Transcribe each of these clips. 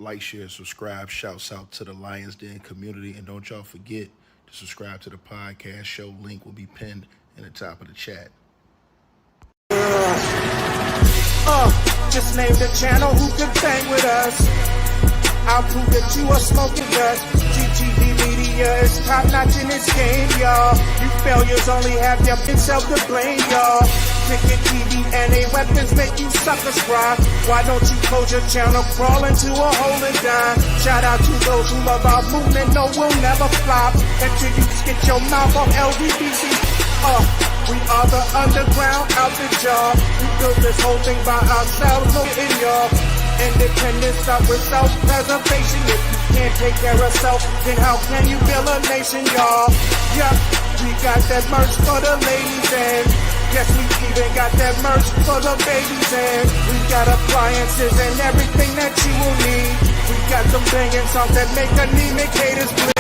Like, share, subscribe. Shouts out to the Lions Den community. And don't y'all forget to subscribe to the podcast show. Link will be pinned in the top of the chat. Just name the channel who can bang with us. I'll prove that you are smoking dust. GTV Media is top notch in this game, y'all. You failures only have your self to blame, y'all. Cricket TV and a weapons make you suckers cry. Why don't you close your channel, crawl into a hole and die? Shout out to those who love our movement, no, we'll never flop until you get your mouth on LGBT. We are the underground outfit, y'all. We built this whole thing by ourselves, no in y'all. Independence start with self-preservation. If you can't take care of self, then how can you build a nation, y'all? Yeah, we got that merch for the ladies and yes, we even got that merch for the babies and we got appliances and everything that you will need. We got some banging songs that make anemic haters bleed.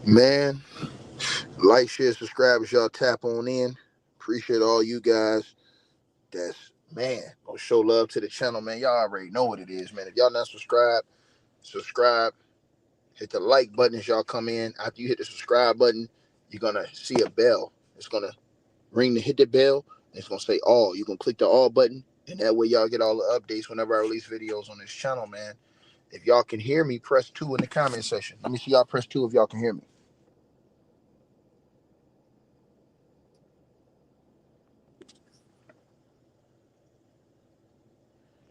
Man, like, share, subscribe as y'all tap on in. Appreciate all you guys. That's, man, gonna show love to the channel, man. Y'all already know what it is, man. If y'all not subscribed, subscribe. Hit the like button as y'all come in. After you hit the subscribe button, you're gonna see a bell. It's gonna ring to hit the bell. And it's gonna say all. You can click the all button, and that way y'all get all the updates whenever I release videos on this channel, man. If y'all can hear me, press 2 in the comment section. Let me see y'all press 2 if y'all can hear me.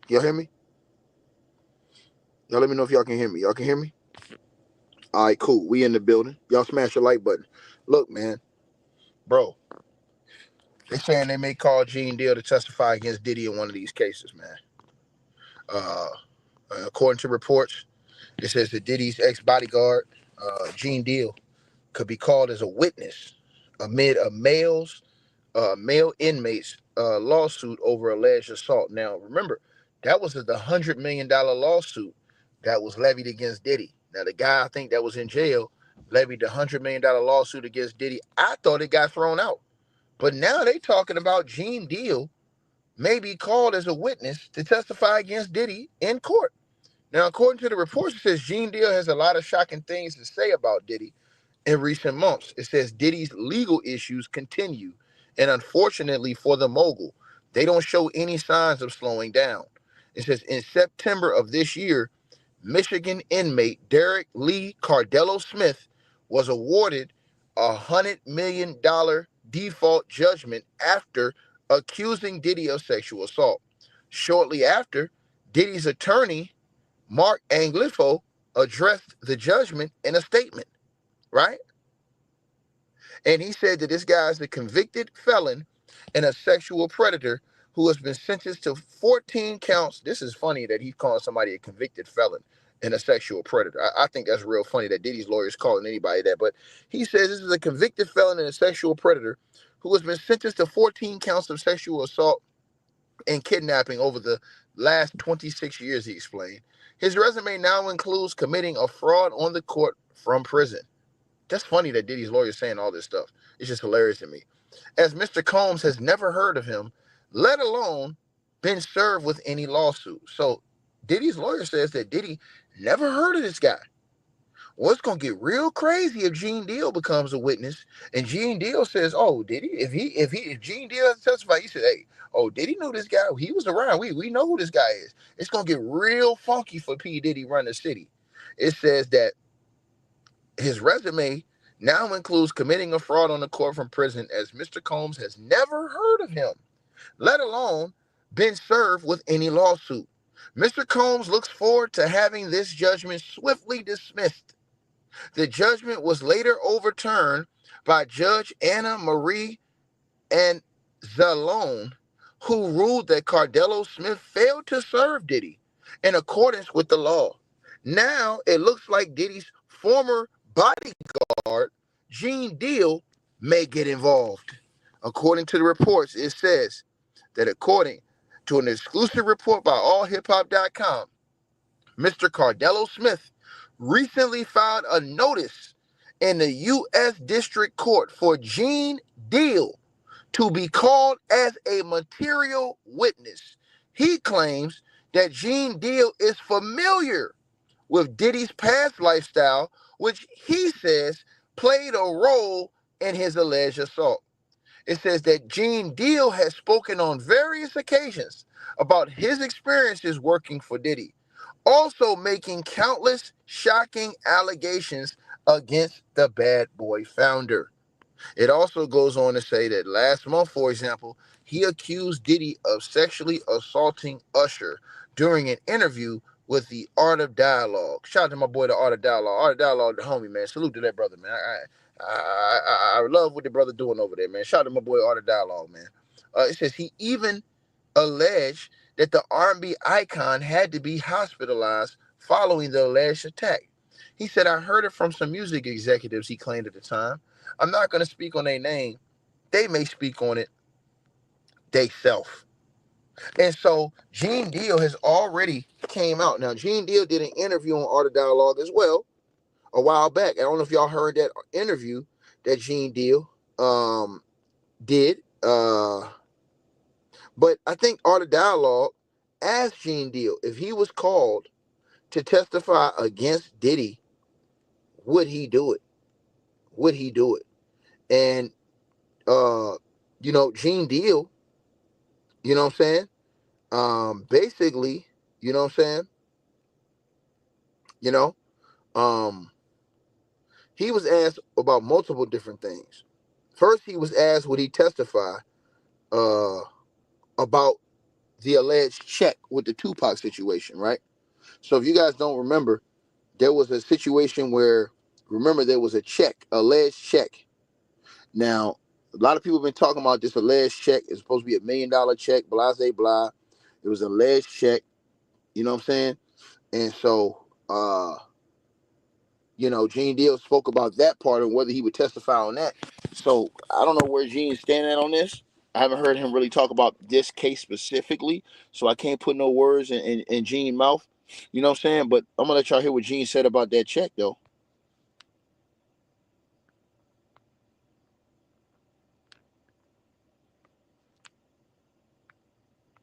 Y'all hear me? Y'all let me know if y'all can hear me. Y'all can hear me? All right, cool. We in the building. Y'all smash the like button. Look, man. Bro, they saying they may call Gene Deal to testify against Diddy in one of these cases, man. According to reports, it says that Diddy's ex-bodyguard, Gene Deal, could be called as a witness amid a male inmate's lawsuit over alleged assault. Now, remember, that was the $100 million lawsuit that was levied against Diddy. Now, the guy I think that was in jail levied the $100 million lawsuit against Diddy. I thought it got thrown out. But now they talking about Gene Deal may be called as a witness to testify against Diddy in court. Now, according to the reports, it says Gene Deal has a lot of shocking things to say about Diddy in recent months. It says Diddy's legal issues continue, and unfortunately for the mogul, they don't show any signs of slowing down. It says in September of this year, Michigan inmate Derek Lee Cardello Smith was awarded a $100 million default judgment after accusing Diddy of sexual assault. Shortly after, Diddy's attorney, Mark Anglifo, addressed the judgment in a statement, right? And he said that this guy is a convicted felon and a sexual predator who has been sentenced to 14 counts. This is funny that he's calling somebody a convicted felon and a sexual predator. I think that's real funny that Diddy's lawyers calling anybody that. But he says this is a convicted felon and a sexual predator who has been sentenced to 14 counts of sexual assault and kidnapping over the last 26 years, he explained. His resume now includes committing a fraud on the court from prison. That's funny that Diddy's lawyer is saying all this stuff. It's just hilarious to me. As Mr. Combs has never heard of him, let alone been served with any lawsuit. So Diddy's lawyer says that Diddy never heard of this guy. Well, it's going to get real crazy if Gene Deal becomes a witness. And Gene Deal says, oh, Diddy, if Gene Deal has testified, he said, hey, oh, Diddy knew this guy. He was around. We know who this guy is. It's going to get real funky for P. Diddy run the city. It says that his resume now includes committing a fraud on the court from prison, as Mr. Combs has never heard of him, let alone been served with any lawsuit. Mr. Combs looks forward to having this judgment swiftly dismissed. The judgment was later overturned by Judge Anna Marie Anzalone, who ruled that Cardello Smith failed to serve Diddy in accordance with the law. Now it looks like Diddy's former bodyguard, Gene Deal, may get involved. According to the reports, it says that according to an exclusive report by allhiphop.com, Mr. Cardello Smith recently filed a notice in the U.S. District Court for Gene Deal to be called as a material witness. He claims that Gene Deal is familiar with Diddy's past lifestyle, which he says played a role in his alleged assault. It says that Gene Deal has spoken on various occasions about his experiences working for Diddy, also making countless shocking allegations against the Bad Boy founder. It also goes on to say that last month, for example, he accused Diddy of sexually assaulting Usher during an interview with the Art of Dialogue. Shout out to my boy, the Art of Dialogue. Art of Dialogue, the homie, man. Salute to that brother, man. I love what the brother doing over there, man. Shout out to my boy, Art of Dialogue, man. It says he even alleged that the R&B icon had to be hospitalized following the alleged attack. He said, I heard it from some music executives, he claimed at the time. I'm not going to speak on their name. They may speak on it they self. And so Gene Deal has already came out. Now, Gene Deal did an interview on Art of Dialogue as well a while back. I don't know if y'all heard that interview that Gene Deal did. But I think Art of Dialogue asked Gene Deal if he was called to testify against Diddy, would he do it? Would he do it? And Gene Deal, you know what I'm saying? Basically, you know what I'm saying? You know, he was asked about multiple different things. First, he was asked would he testify about the alleged check with the Tupac situation, right? So if you guys don't remember, there was a situation where, remember, there was a check, alleged check. Now, a lot of people have been talking about this alleged check. It's supposed to be $1 million check, blah, blah, blah. It was an alleged check, you know what I'm saying? And so, Gene Deal spoke about that part and whether he would testify on that. So I don't know where Gene's standing at on this. I haven't heard him really talk about this case specifically, so I can't put no words in Gene's mouth. You know what I'm saying? But I'm going to let y'all hear what Gene said about that check, though.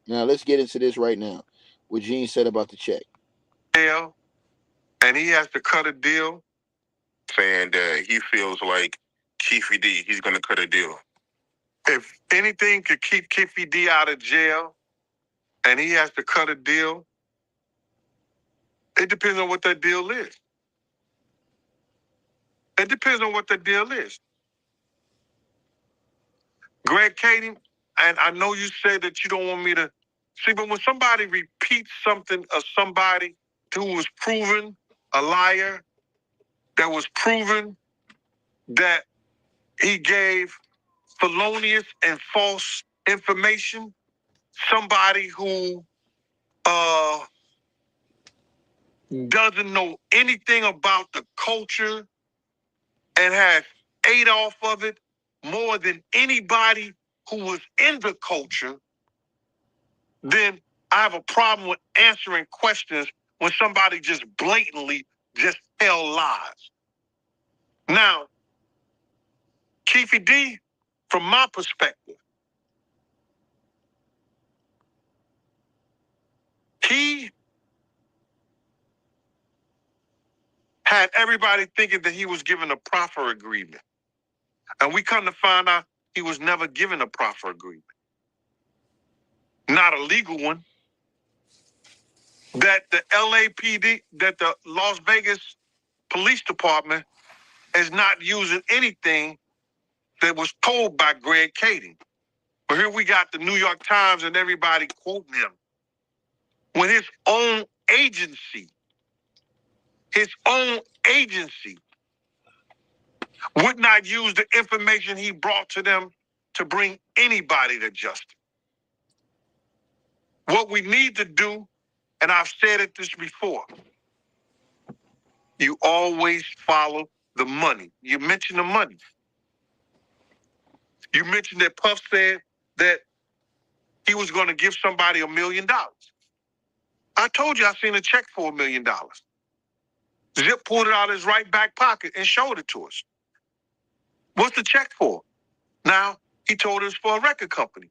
Now, let's get into this right now. What Gene said about the check. And he has to cut a deal saying that he feels like Keefy D, he's going to cut a deal. If anything could keep Keefy D out of jail and he has to cut a deal, it depends on what that deal is. It depends on what the deal is. Greg Kading, and I know you said that you don't want me to see, but when somebody repeats something of somebody who was proven a liar, that was proven that he gave felonious and false information, somebody who doesn't know anything about the culture and has ate off of it more than anybody who was in the culture, then I have a problem with answering questions when somebody just blatantly just tell lies. Now, Keefy D, from my perspective, he had everybody thinking that he was given a proffer agreement. And we come to find out he was never given a proffer agreement. Not a legal one. That the LAPD, that the Las Vegas Police Department is not using anything that was told by Greg Kading. But here we got the New York Times and everybody quoting him. When his own agency would not use the information he brought to them to bring anybody to justice. What we need to do And I've said it this before. You always follow the money. You mentioned the money. You mentioned that Puff said that he was going to give somebody $1 million. I told you I seen a check for $1 million. Zip pulled it out of his right back pocket and showed it to us. What's the check for? Now, he told us for a record company.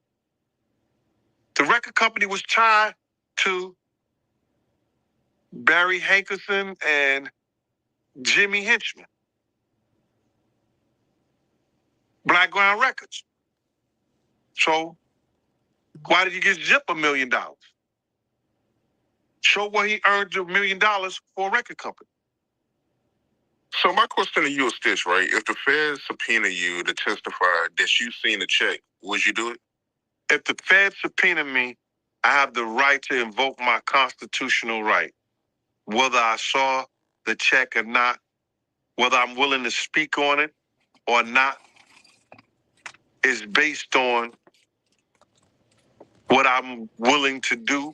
The record company was tied to Barry Hankerson and Jimmy Henchman. Blackground Records. So, why did you give Zip $1 million? Show where he earned $1 million for a record company. So my question to you is this, right? If the feds subpoena you to testify that you seen the check, would you do it? If the feds subpoena me, I have the right to invoke my constitutional right. Whether I saw the check or not, whether I'm willing to speak on it or not, is based on what I'm willing to do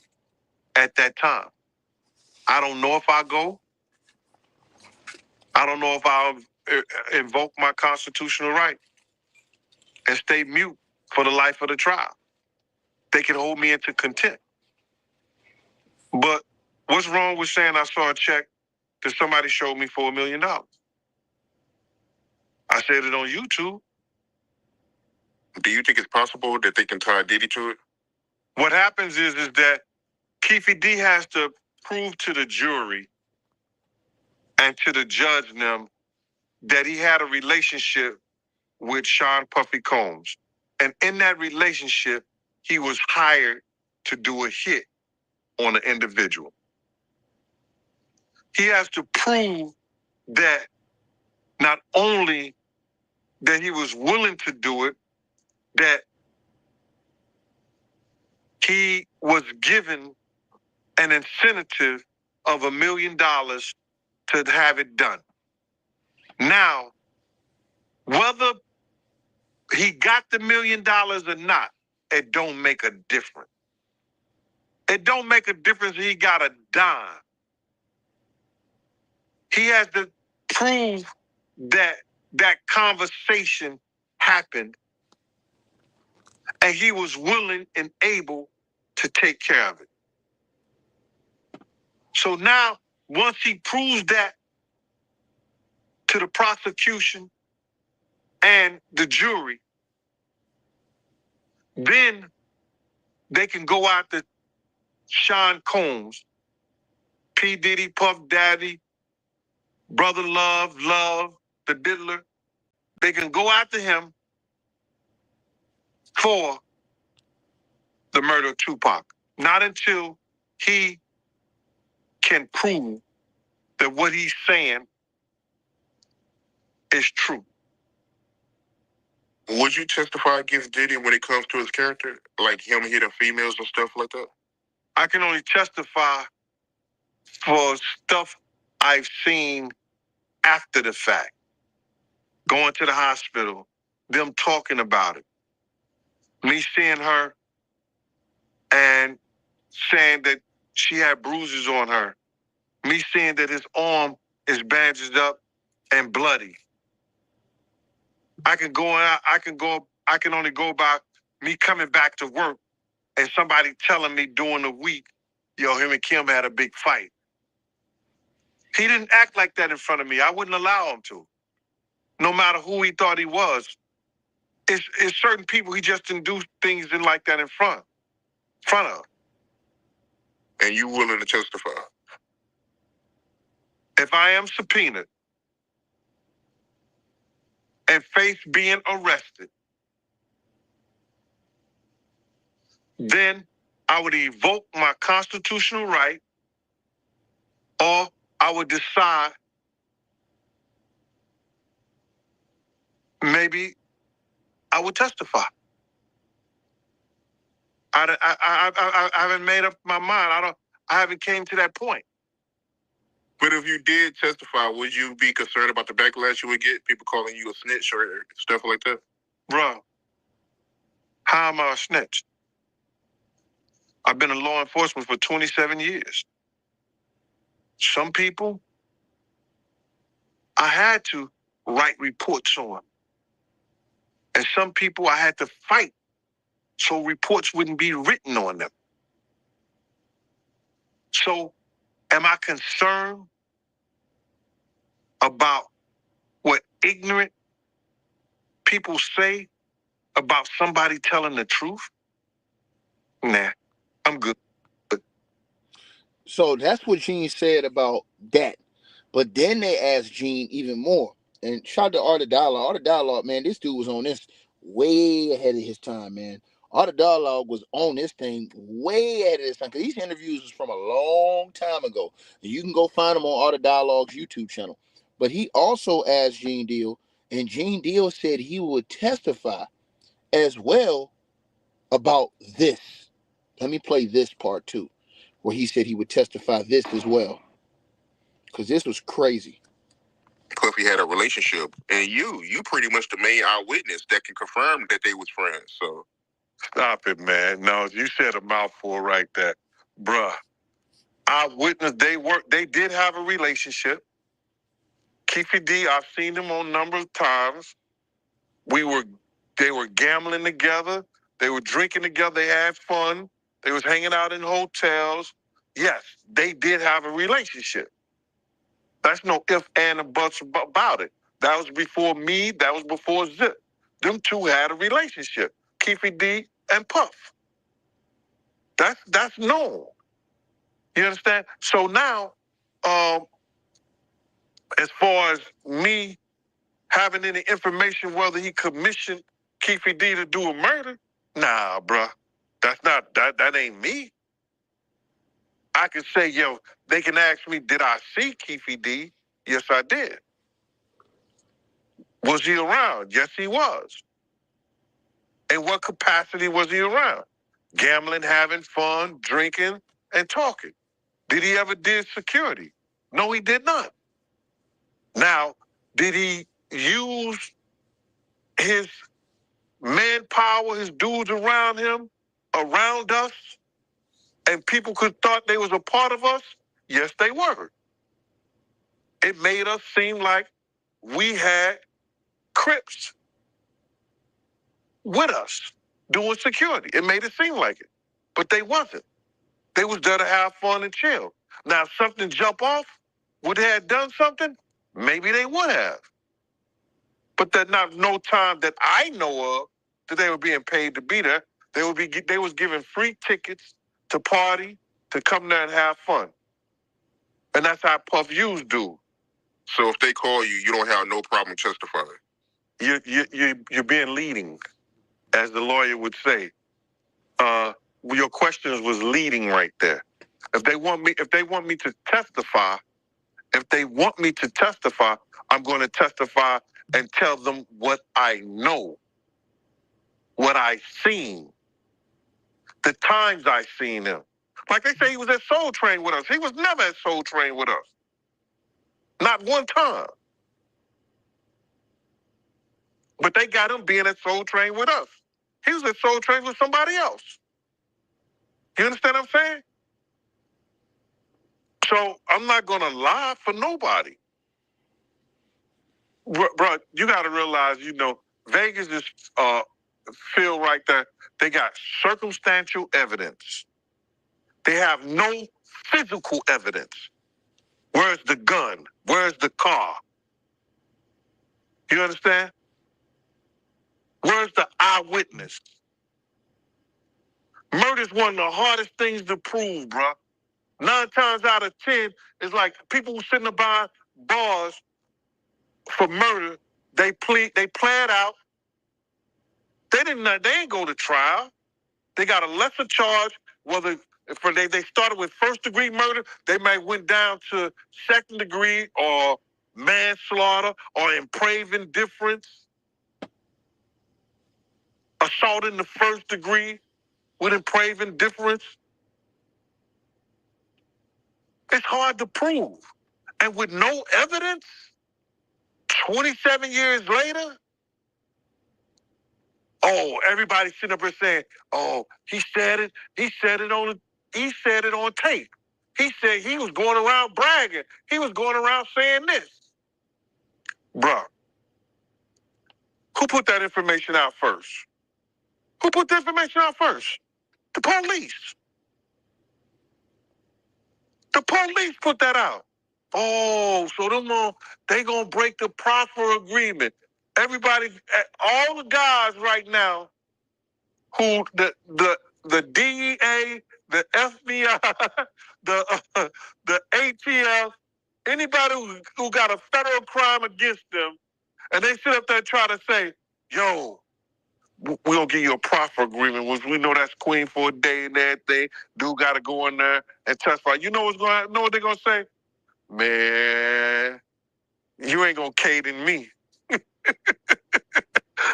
at that time. I don't know if I'll go. I don't know if I'll invoke my constitutional right and stay mute for the life of the trial. They can hold me into contempt. But what's wrong with saying I saw a check that somebody showed me for $1 million? I said it on YouTube. Do you think it's possible that they can tie Diddy to it? What happens is that Keefe D has to prove to the jury and to the judge and them that he had a relationship with Sean Puffy Combs. And in that relationship, he was hired to do a hit on an individual. He has to prove that not only that he was willing to do it, that he was given an incentive of $1 million to have it done. Now, whether he got the $1 million or not, it don't make a difference. It don't make a difference if he got a dime. He has to prove that that conversation happened and he was willing and able to take care of it. So now, once he proves that to the prosecution and the jury, then they can go after Sean Combs, P. Diddy, Puff Daddy, Brother Love, the Diddler. They can go after him for the murder of Tupac. Not until he can prove that what he's saying is true. Would you testify against Diddy when it comes to his character? Like him hitting females and stuff like that? I can only testify for stuff I've seen after the fact. Going to the hospital, them talking about it. Me seeing her and saying that she had bruises on her. Me seeing that his arm is bandaged up and bloody. I can only go by me coming back to work and somebody telling me during the week, yo, him and Kim had a big fight. He didn't act like that in front of me. I wouldn't allow him to. No matter who he thought he was. It's certain people he just didn't do things in like that in front of. And you willing to testify? If I am subpoenaed and Faith being arrested, then I would evoke my constitutional right, or I would decide maybe I would testify. I haven't made up my mind. I haven't came to that point. But if you did testify, would you be concerned about the backlash you would get? People calling you a snitch or stuff like that? Bro, how am I a snitch? I've been in law enforcement for 27 years. Some people, I had to write reports on. And some people I had to fight so reports wouldn't be written on them. So am I concerned about what ignorant people say about somebody telling the truth? Nah, I'm good. So that's what Gene said about that. But then they asked Gene even more. And shout out to Art of Dialogue. Art of Dialogue, man, this dude was on this way ahead of his time, man. Art of Dialogue was on this thing way ahead of his time. Because these interviews was from a long time ago. And you can go find them on Art of Dialogue's YouTube channel. But he also asked Gene Deal, and Gene Deal said he would testify as well about this. Let me play this part too, where he said he would testify this as well. Because this was crazy. Puffy had a relationship, and you pretty much the main eyewitness that can confirm that they was friends. So stop it, man. No, you said a mouthful right there, bruh. Eyewitness, they did have a relationship. Keefy D, I've seen them on a number of times. They were gambling together. They were drinking together. They had fun. They was hanging out in hotels. Yes, they did have a relationship. That's no ifs, and, or buts about it. That was before me. That was before Zip. Them two had a relationship. Keefy D and Puff. That's known. You understand? So now, as far as me having any information whether he commissioned Keefy D to do a murder, nah, bruh. That ain't me. I can say, yo, they can ask me, did I see Keefy D? Yes, I did. Was he around? Yes, he was. In what capacity was he around? Gambling, having fun, drinking, and talking. Did he ever did security? No, he did not. Now, did he use his manpower, his dudes around him, around us, and people could thought they was a part of us? Yes, they were. It made us seem like we had Crips with us doing security. It made it seem like it, but they wasn't. They was there to have fun and chill. Now, if something jump off, would they have done something? Maybe they would have. But there's not no time that I know of that they were being paid to be there. They was giving free tickets to party, to come there and have fun. And that's how Puff U's do. So if they call you, you don't have no problem testifying. You're being leading, as the lawyer would say. Your questions was leading right there. If they want me to testify, I'm going to testify and tell them what I know, what I seen, the times I seen him. Like they say, he was at Soul Train with us. He was never at Soul Train with us. Not one time. But they got him being at Soul Train with us. He was at Soul Train with somebody else. You understand what I'm saying? So I'm not going to lie for nobody. Bro, you got to realize, Vegas is feel right there. They got circumstantial evidence. They have no physical evidence. Where's the gun? Where's the car? You understand? Where's the eyewitness? Murder's one of the hardest things to prove, bro. 9 times out of 10, it's like people who sitting behind bars for murder, they planned out. They ain't go to trial. They got a lesser charge, whether they started with first-degree murder, they might went down to second-degree or manslaughter or imprave indifference, assault in the first degree with imprave indifference. It's hard to prove. And with no evidence, 27 years later, Oh, everybody sitting up here saying, "Oh, he said it. He said it on tape. He said he was going around bragging. He was going around saying this." Bruh, who put that information out first? Who put the information out first? The police. The police put that out. Oh, so they gonna break the proffer agreement. Everybody, all the guys right now who the DEA, the FBI, the ATF, anybody who got a federal crime against them, and they sit up there and try to say, "Yo, we're gonna give you a proffer agreement," which we know that's Queen for a day and everything. Dude got to go in there and testify. You know what's going to happen? Know what they're gonna say? Man, you ain't gonna cade in me.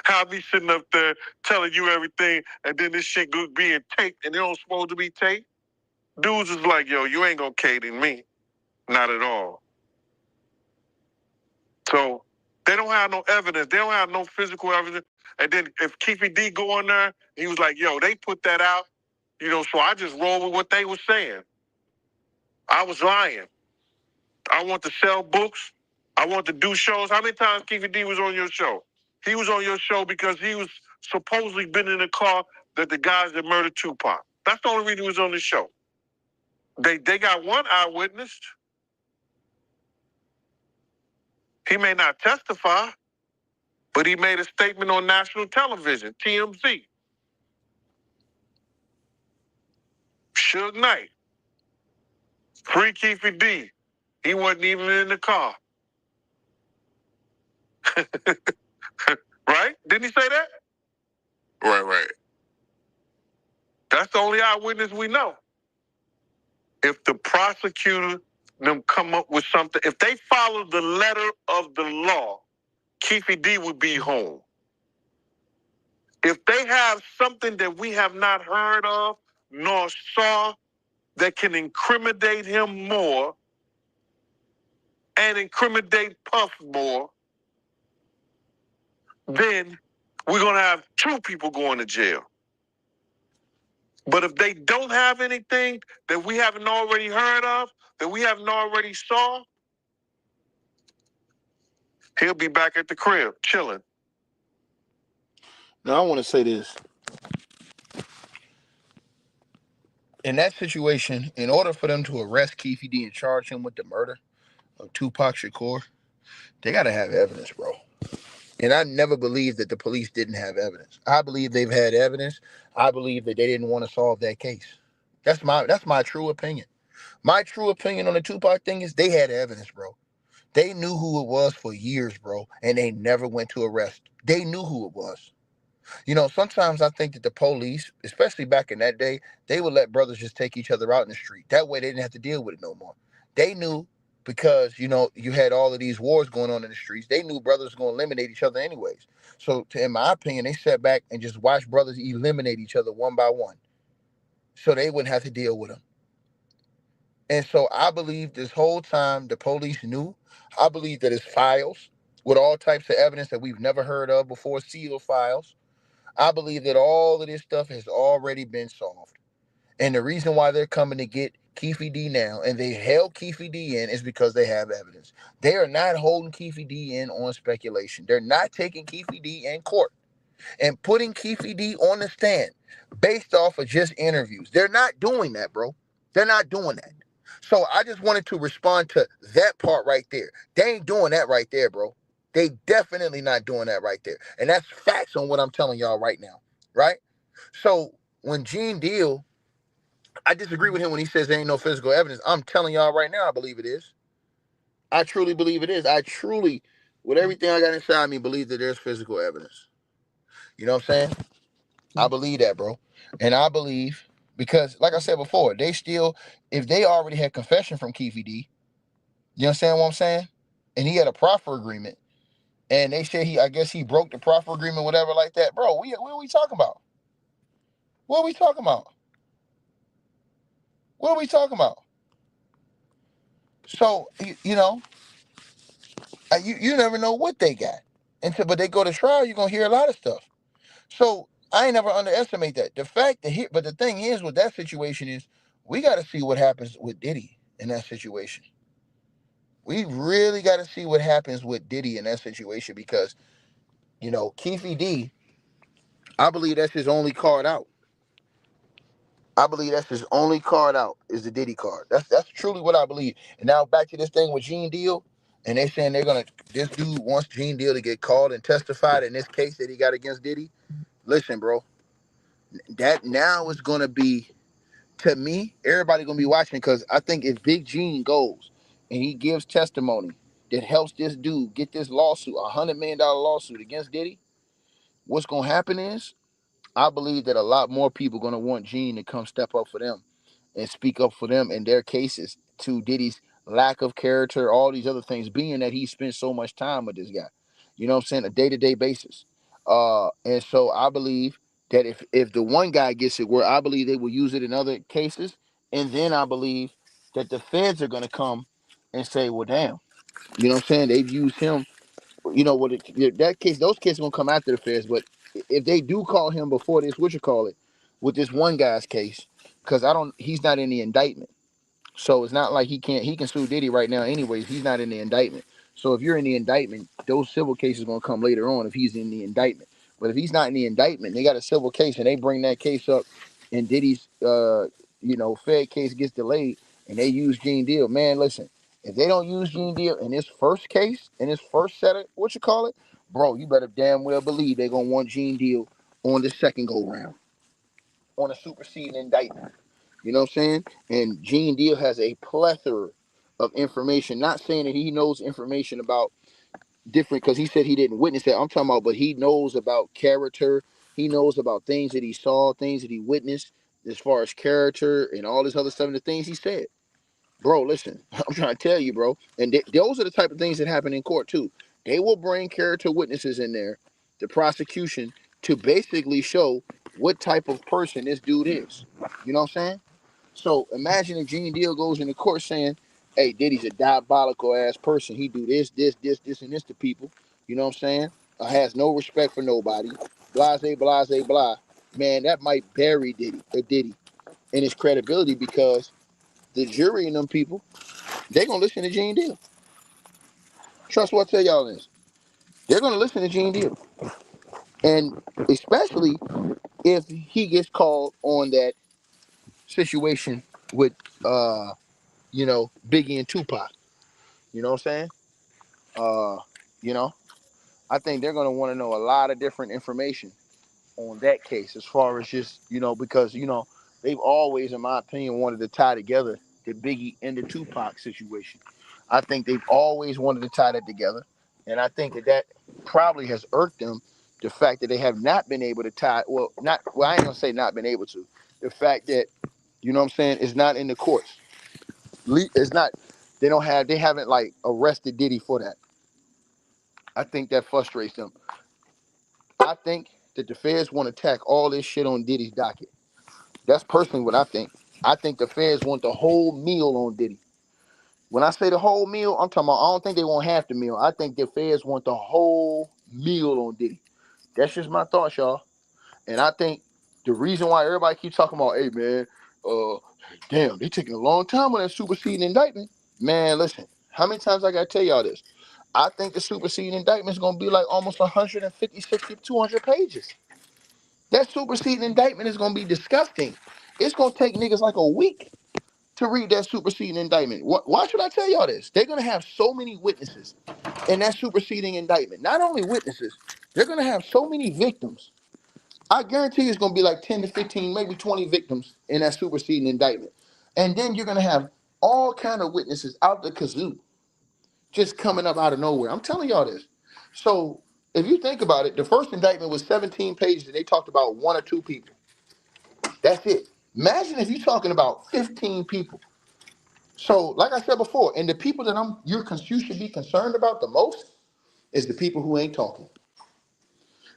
I'll be sitting up there telling you everything, and then this shit being taped, and it don't supposed to be taped. Dudes is like, "Yo, you ain't gonna cade in me, not at all." So they don't have no evidence. They don't have no physical evidence. And then if Keefy D go in there, he was like, "Yo, they put that out, so I just roll with what they were saying. I was lying. I want to sell books. I want to do shows." How many times Keefy D was on your show? He was on your show because he was supposedly been in the car that the guys that murdered Tupac. That's the only reason he was on the show. They got one eyewitness. He may not testify, but he made a statement on national television, TMZ. Suge Knight. Free Keefy D. He wasn't even in the car. Right? Didn't he say that? Right. That's the only eyewitness we know. If the prosecutor them come up with something, if they follow the letter of the law, Keefy D would be home. If they have something that we have not heard of nor saw that can incriminate him more and incriminate Puff more, then we're going to have two people going to jail. But if they don't have anything that we haven't already heard of, that we haven't already saw, he'll be back at the crib, chilling. Now, I want to say this. In that situation, in order for them to arrest Keefy D and charge him with the murder of Tupac Shakur, they got to have evidence, bro. And I never believed that the police didn't have evidence. I believe they've had evidence. I believe that they didn't want to solve that case. That's my true opinion. My true opinion on the Tupac thing is they had evidence, bro. They knew who it was for years, bro, and they never went to arrest. They knew who it was. Sometimes I think that the police, especially back in that day, they would let brothers just take each other out in the street. That way they didn't have to deal with it no more. They knew because, you had all of these wars going on in the streets. They knew brothers were going to eliminate each other anyways. So, in my opinion, they sat back and just watched brothers eliminate each other one by one. So they wouldn't have to deal with them. And so I believe this whole time the police knew. I believe that it's files with all types of evidence that we've never heard of before, sealed files. I believe that all of this stuff has already been solved. And the reason why they're coming to get Keefy D now, and they held Keefy D in, is because they have evidence. They are not holding Keefy D in on speculation. They're not taking Keefy D in court and putting Keefy D on the stand based off of just interviews. They're not doing that, bro. They're not doing that. So I just wanted to respond to that part right there. They ain't doing that right there, bro. They definitely not doing that right there. And that's facts on what I'm telling y'all right now, right? So when Gene Deal, I disagree with him when he says there ain't no physical evidence. I'm telling y'all right now, I believe it is. I truly believe it is. I truly, with everything I got inside me, believe that there's physical evidence. You know what I'm saying? I believe that, bro. And I believe, because like I said before, if they already had confession from Keefy D, you understand what I'm saying? And he had a proffer agreement, and they said I guess he broke the proffer agreement, whatever like that. Bro, what are we talking about? What are we talking about? What are we talking about? So, you never know what they got. But they go to trial, you're going to hear a lot of stuff. So I ain't never underestimate that. The fact that but the thing is with that situation is we got to see what happens with Diddy in that situation. We really got to see what happens with Diddy in that situation because, Keefy D, I believe that's his only card out. I believe that's his only card out is the Diddy card. That's truly what I believe. And now back to this thing with Gene Deal, and they saying this dude wants Gene Deal to get called and testified in this case that he got against Diddy. Listen, bro, that now is gonna be, to me, everybody gonna be watching because I think if Big Gene goes and he gives testimony that helps this dude get this lawsuit, $100 million lawsuit against Diddy, what's gonna happen is I believe that a lot more people gonna want Gene to come step up for them and speak up for them in their cases to Diddy's lack of character, all these other things, being that he spent so much time with this guy. You know what I'm saying? A day-to-day basis. And so I believe that if the one guy gets it, where I believe they will use it in other cases, and then I believe that the feds are gonna come and say, well, damn, you know what I'm saying? They've used him. That case, those cases gonna come after the feds, but if they do call him before this, what you call it, with this one guy's case, because he's not in the indictment. So it's not like he can sue Diddy right now anyways. He's not in the indictment. So if you're in the indictment, those civil cases gonna come later on if he's in the indictment. But if he's not in the indictment, they got a civil case and they bring that case up and Diddy's Fed case gets delayed and they use Gene Deal. Man, listen, if they don't use Gene Deal in this first case, in this first set of bro, you better damn well believe they're gonna want Gene Deal on the second go round on a superseding indictment. You know what I'm saying? And Gene Deal has a plethora of information. Not saying that he knows information about different, because he said he didn't witness that. I'm talking about, but he knows about character. He knows about things that he saw, things that he witnessed, as far as character and all this other stuff, and the things he said. Bro, listen, I'm trying to tell you, bro. And those are the type of things that happen in court, too. They will bring character witnesses in there, the prosecution, to basically show what type of person this dude is. You know what I'm saying? So imagine if Gene Deal goes into court saying, hey, Diddy's a diabolical ass person. He do this, and this to people. You know what I'm saying? Has no respect for nobody. Blase, blase, blah. Man, that might bury Diddy in his credibility because the jury and them people, they're going to listen to Gene Deal. Trust what I tell y'all this. They're going to listen to Gene Deal. And especially if he gets called on that situation with, Biggie and Tupac. You know what I'm saying? Uh, you know, I think they're going to want to know a lot of different information on that case as far as just, because, they've always, in my opinion, wanted to tie together the Biggie and the Tupac situation. I think they've always wanted to tie that together. And I think that probably has irked them, the fact that they have not been able to tie, I ain't going to say not been able to. The fact that, you know what I'm saying, it's not in the courts. It's not, they haven't like arrested Diddy for that. I think that frustrates them. I think that the feds want to tack all this shit on Diddy's docket. That's personally what I think. I think the feds want the whole meal on Diddy. When I say the whole meal, I'm talking about, I don't think they want half the meal. I think the feds want the whole meal on Diddy. That's just my thoughts, y'all. And I think the reason why everybody keeps talking about, hey, man, damn, they taking a long time on that superseding indictment. Man, listen, how many times I got to tell y'all this? I think the superseding indictment is going to be like almost 150, 60, 200 pages. That superseding indictment is going to be disgusting. It's going to take niggas like a week to read that superseding indictment. Why should I tell y'all this? They're going to have so many witnesses in that superseding indictment. Not only witnesses, they're going to have so many victims. I guarantee it's going to be like 10 to 15, maybe 20 victims in that superseding indictment. And then you're going to have all kind of witnesses out the kazoo just coming up out of nowhere. I'm telling y'all this. So if you think about it, the first indictment was 17 pages and they talked about one or two people. That's it. Imagine if you're talking about 15 people. So like I said before, and the people that you should be concerned about the most is the people who ain't talking.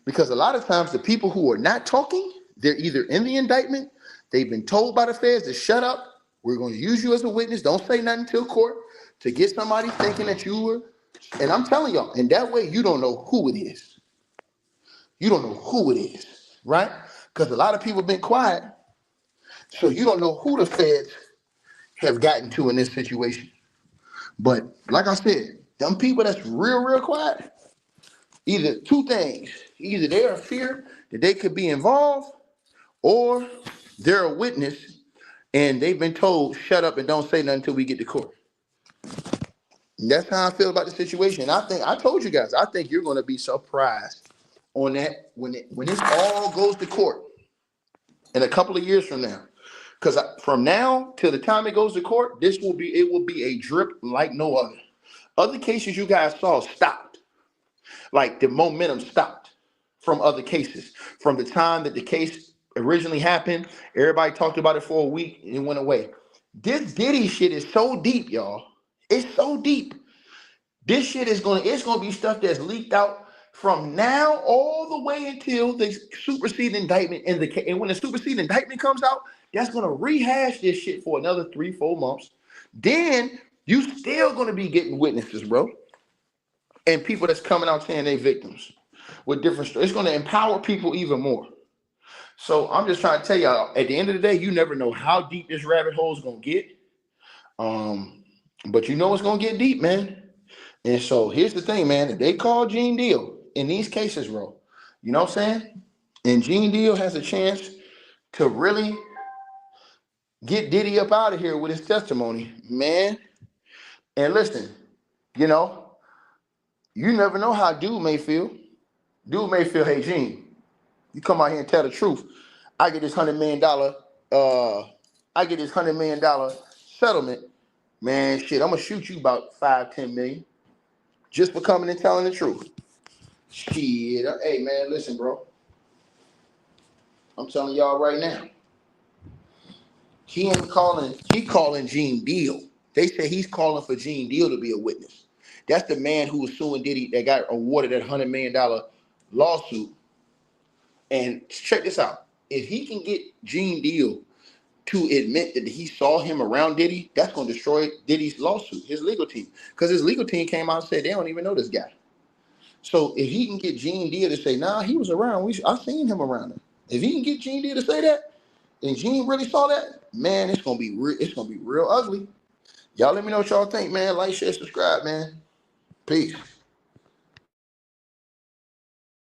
Because a lot of times the people who are not talking, they're either in the indictment, they've been told by the feds to shut up, we're going to use you as a witness, don't say nothing till court, to get somebody thinking that you were, and I'm telling y'all, and that way you don't know who it is. You don't know who it is. right? Because a lot of people been quiet, so you don't know who the feds have gotten to in this situation. But like I said, them people that's real quiet, either two things. Either they're a fear that they could be involved, or they're a witness and they've been told, shut up and don't say nothing until we get to court. And that's how I feel about the situation. I told you guys, I think you're gonna be surprised on that when this all goes to court in a couple of years from now. Because from now till the time it goes to court, it will be a drip like no other. Other cases you guys saw stopped. Like the momentum stopped from other cases. From the time that the case originally happened, everybody talked about it for a week and it went away. This Diddy shit is so deep, y'all. It's so deep. This shit it's gonna be stuff that's leaked out from now all the way until the superseding indictment and when the superseding indictment comes out, that's gonna rehash this shit for another 3-4 months. Then you still gonna be getting witnesses, bro. And people that's coming out saying they victims with different stories. It's going to empower people even more. So I'm just trying to tell y'all, at the end of the day, you never know how deep this rabbit hole is going to get. But you know it's going to get deep, man. And so here's the thing, man. If they call Gene Deal in these cases, bro, you know what I'm saying? And Gene Deal has a chance to really get Diddy up out of here with his testimony, man. And listen, you know, you never know how dude may feel. Dude may feel, hey, Gene, you come out here and tell the truth. I get this $100 million, settlement. Man, shit, I'm gonna shoot you about 5-10 million just for coming and telling the truth. Shit, hey man, listen, bro. I'm telling y'all right now. He calling Gene Deal. They say he's calling for Gene Deal to be a witness. That's the man who was suing Diddy that got awarded that $100 million lawsuit. And check this out. If he can get Gene Deal to admit that he saw him around Diddy, that's going to destroy Diddy's lawsuit, his legal team. Because his legal team came out and said they don't even know this guy. So if he can get Gene Deal to say, nah, he was around. I seen him around him. If he can get Gene Deal to say that, and Gene really saw that, man, it's gonna be real ugly. Y'all let me know what y'all think, man. Like, share, subscribe, man. Peace.